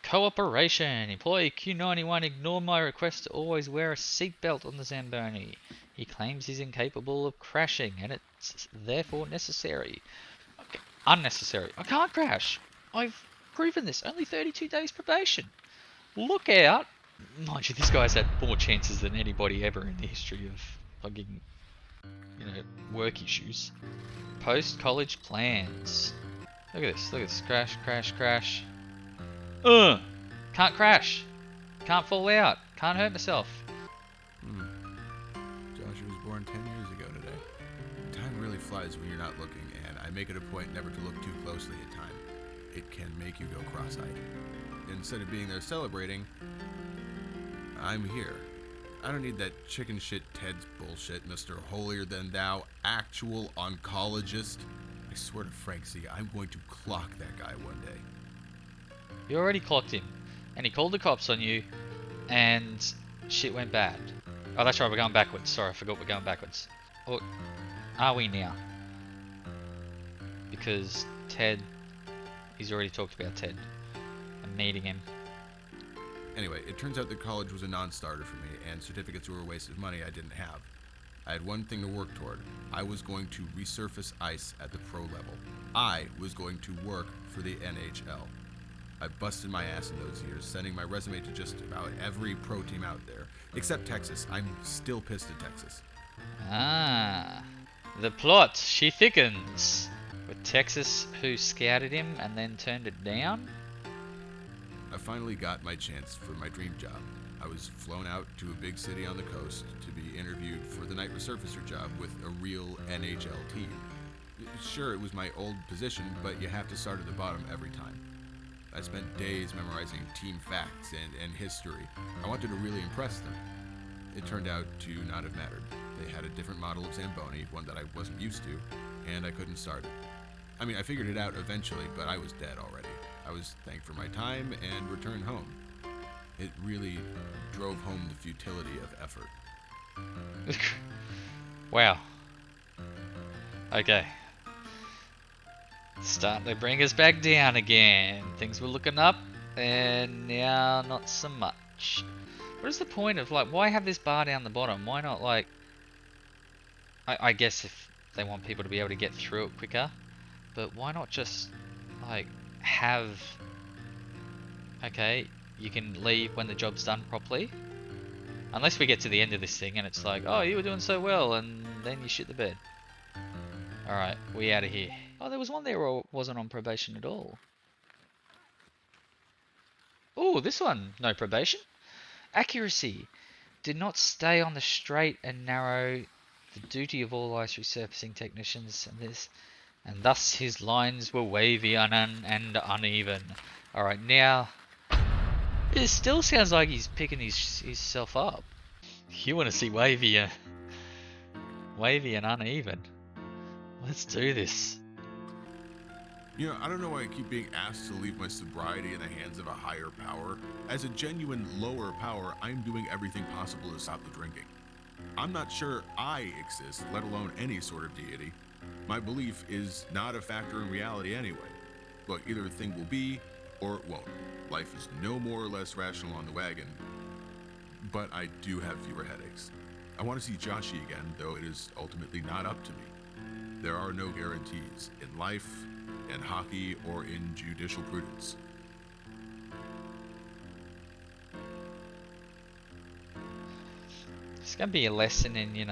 Cooperation. Employee Q91 ignored my request to always wear a seatbelt on the Zamboni. He claims he's incapable of crashing and it's therefore necessary. Okay. Unnecessary. I can't crash. I've proven this. Only 32 days probation. Look out. Mind you, this guy's had more chances than anybody ever in the history of fucking, work issues. Post-college plans. Look at this. Look at this. Crash, crash, crash. Can't crash. Can't fall out. Can't hurt myself. Joshua was born 10 years ago today. Time really flies when you're not looking, and I make it a point never to look too closely at time. It can make you go cross-eyed. Instead of being there celebrating, I'm here. I don't need that chicken shit Ted's bullshit, Mr. Holier-than-thou actual oncologist. I swear to Frank Z, I'm going to clock that guy one day. You already clocked him, and he called the cops on you, and shit went bad. Oh, that's right, we're going backwards. Sorry, I forgot we're going backwards. Or are we now? Because Ted, he's already talked about Ted. I'm meeting him. Anyway, it turns out that college was a non-starter for me, and certificates were a waste of money I didn't have. I had one thing to work toward. I was going to resurface ice at the pro level. I was going to work for the NHL. I busted my ass in those years, sending my resume to just about every pro team out there. Except Texas. I'm still pissed at Texas. Ah, the plot, she thickens. With Texas, who scouted him and then turned it down? I finally got my chance for my dream job. I was flown out to a big city on the coast to be interviewed for the night resurfacer job with a real NHL team. Sure, it was my old position, but you have to start at the bottom every time. I spent days memorizing team facts and history. I wanted to really impress them. It turned out to not have mattered. They had a different model of Zamboni, one that I wasn't used to, and I couldn't start it. I mean, I figured it out eventually, but I was dead already. I was thanked for my time and returned home. It really drove home the futility of effort. Wow. Okay. Starting to bring us back down again. Things were looking up, and now not so much. What is the point of, why have this bar down the bottom? Why not, I guess if they want people to be able to get through it quicker, but why not just, have... Okay, you can leave when the job's done properly. Unless we get to the end of this thing and it's like, oh, you were doing so well, and then you shit the bed. Alright, we out of here. Oh, there was one there who wasn't on probation at all. Oh, this one, no probation. Accuracy. Did not stay on the straight and narrow, the duty of all ice resurfacing technicians, and thus his lines were wavy and uneven. Alright, now... It still sounds like he's picking himself up. You want to see wavy and uneven? Let's do this. I don't know why I keep being asked to leave my sobriety in the hands of a higher power. As a genuine lower power, I'm doing everything possible to stop the drinking. I'm not sure I exist, let alone any sort of deity. My belief is not a factor in reality anyway. Look, either a thing will be, or it won't. Life is no more or less rational on the wagon, but I do have fewer headaches. I want to see Joshi again, though it is ultimately not up to me. There are no guarantees in life, in hockey, or in judicial prudence. It's going to be a lesson in,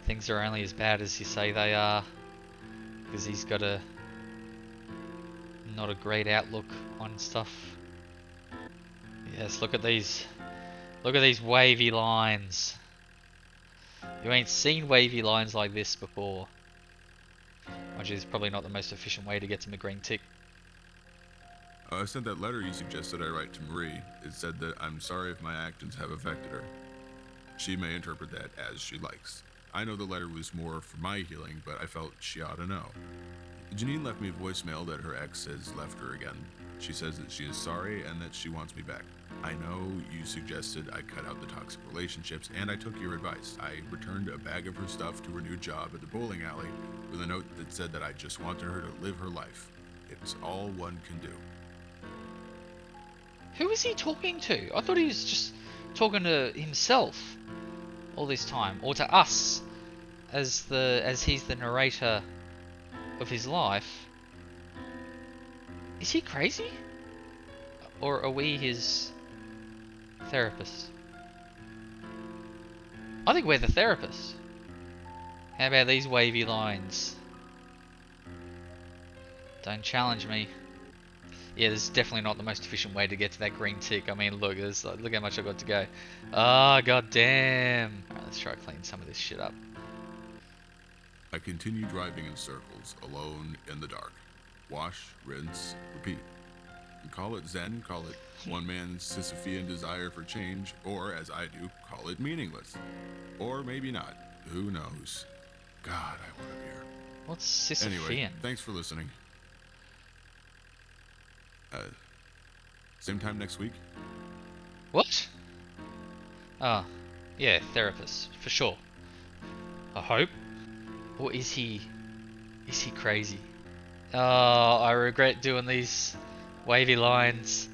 things are only as bad as you say they are, because he's got not a great outlook on stuff. Yes, look at these wavy lines. You ain't seen wavy lines like this before. Which is probably not the most efficient way to get to a green tick. I sent that letter you suggested I write to Marie. It said that I'm sorry if my actions have affected her. She may interpret that as she likes. I know the letter was more for my healing, but I felt she ought to know. Janine left me a voicemail that her ex has left her again. She says that she is sorry and that she wants me back. I know you suggested I cut out the toxic relationships, and I took your advice. I returned a bag of her stuff to her new job at the bowling alley with a note that said that I just wanted her to live her life. It's all one can do. Who is he talking to? I thought he was just talking to himself all this time, or to us as he's the narrator of his life. Is he crazy? Or are we his therapist? I think we're the therapist. How about these wavy lines? Don't challenge me. Yeah, this is definitely not the most efficient way to get to that green tick. I mean, look, look how much I've got to go. Ah, god damn. Alright, let's try clean some of this shit up. I continue driving in circles, alone in the dark. Wash, rinse, repeat. Call it Zen, call it one man's Sisyphean desire for change, or as I do, call it meaningless. Or maybe not. Who knows? God, I want a beer. What's Sisyphean? Anyway, thanks for listening. Same time next week? What? Oh, yeah, therapist, for sure. I hope. Or is he crazy? Oh, I regret doing these wavy lines.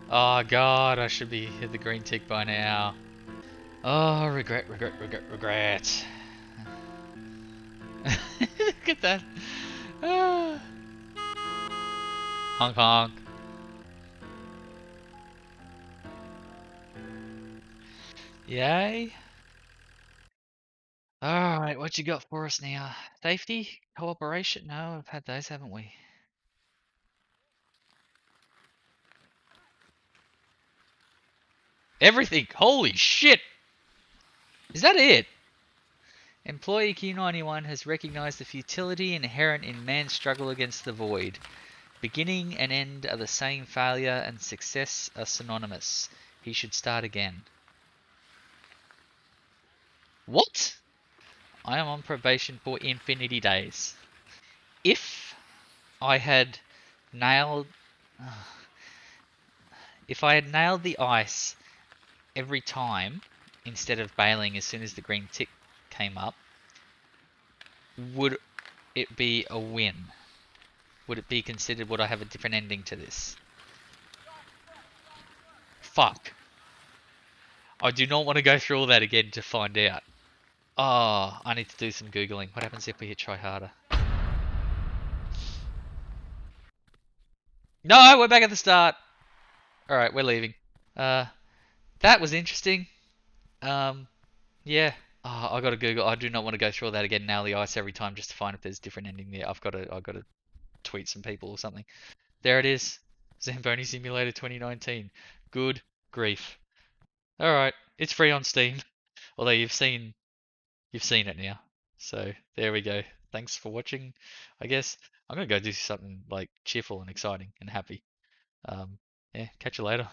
Oh god, I should be hit the green tick by now. Oh, regret. Look at that. Ah. Honk honk. Yay. Alright, what you got for us now? Safety? Cooperation? No, we've had those, haven't we? Everything! Holy shit! Is that it? Employee Q91 has recognized the futility inherent in man's struggle against the void. Beginning and end are the same, failure and success are synonymous. He should start again. What? I am on probation for infinity days. If I had nailed... If I had nailed the ice every time, instead of bailing as soon as the green tick came up, would it be a win? Would it be considered, would I have a different ending to this? Fuck. I do not want to go through all that again to find out. Oh, I need to do some Googling. What happens if we hit try harder? No, we're back at the start. Alright, we're leaving. That was interesting. Yeah. Oh, I gotta Google. I do not want to go through all that again, nail the ice every time just to find if there's a different ending there. I've gotta tweet some people or something. There it is. Zamboni Simulator 2019. Good grief. Alright, it's free on Steam. Although you've seen it now. So there we go. Thanks for watching. I guess I'm gonna go do something like cheerful and exciting and happy. Yeah, catch you later.